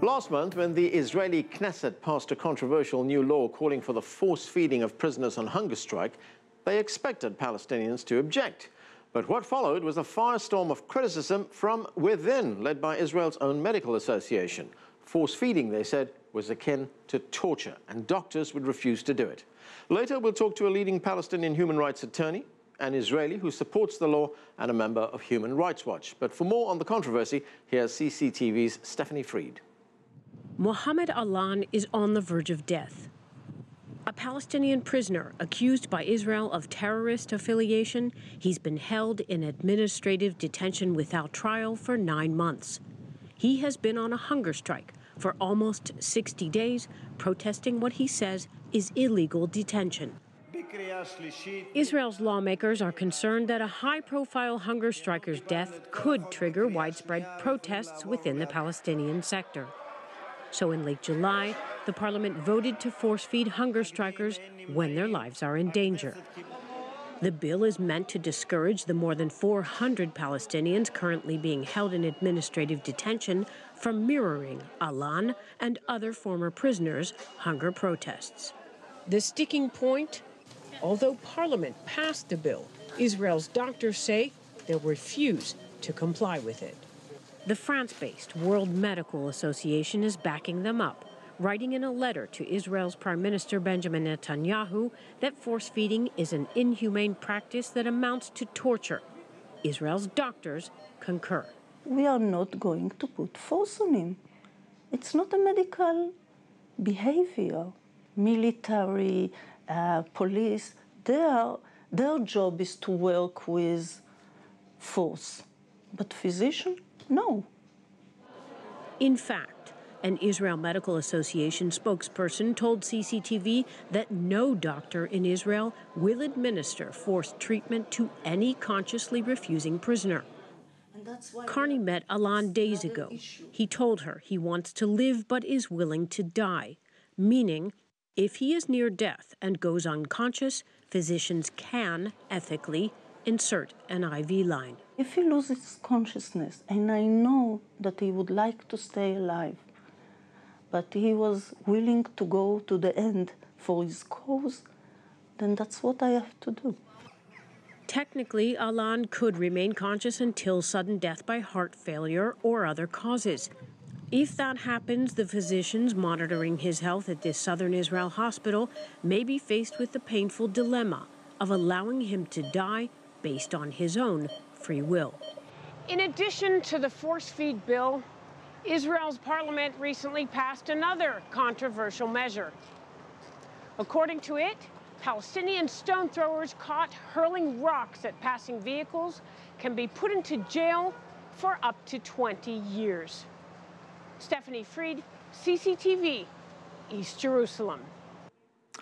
Last month, when the Israeli Knesset passed a controversial new law calling for the force feeding of prisoners on hunger strike, they expected Palestinians to object. But what followed was a firestorm of criticism from within, led by Israel's own medical association. Force feeding, they said, was akin to torture, and doctors would refuse to do it. Later, we'll talk to a leading Palestinian human rights attorney, an Israeli who supports the law, and a member of Human Rights Watch. But for more on the controversy, here's CCTV's Stephanie Fried. Mohammed Alan is on the verge of death. A Palestinian prisoner accused by Israel of terrorist affiliation, he's been held in administrative detention without trial for 9 months. He has been on a hunger strike for almost 60 days, protesting what he says is illegal detention. Israel's lawmakers are concerned that a high-profile hunger striker's death could trigger widespread protests within the Palestinian sector. So in late July, the parliament voted to force-feed hunger strikers when their lives are in danger. The bill is meant to discourage the more than 400 Palestinians currently being held in administrative detention from mirroring Alan and other former prisoners' hunger protests. The sticking point? Although parliament passed the bill, Israel's doctors say they'll refuse to comply with it. The France-based World Medical Association is backing them up, writing in a letter to Israel's Prime Minister Benjamin Netanyahu that force-feeding is an inhumane practice that amounts to torture. Israel's doctors concur. We are not going to put force on him. It's not a medical behavior. Military, police, their job is to work with force. But physician, no. In fact, an Israel Medical Association spokesperson told CCTV that no doctor in Israel will administer forced treatment to any consciously refusing prisoner. Carney met Alan days ago. He told her he wants to live but is willing to die, meaning if he is near death and goes unconscious, physicians can, ethically, insert an IV line. If he loses consciousness, and I know that he would like to stay alive, but he was willing to go to the end for his cause, then that's what I have to do. Technically, Alan could remain conscious until sudden death by heart failure or other causes. If that happens, the physicians monitoring his health at this southern Israel hospital may be faced with the painful dilemma of allowing him to die based on his own free will. In addition to the force-feed bill, Israel's parliament recently passed another controversial measure. According to it, Palestinian stone throwers caught hurling rocks at passing vehicles can be put into jail for up to 20 years. Stephanie Fried, CCTV, East Jerusalem.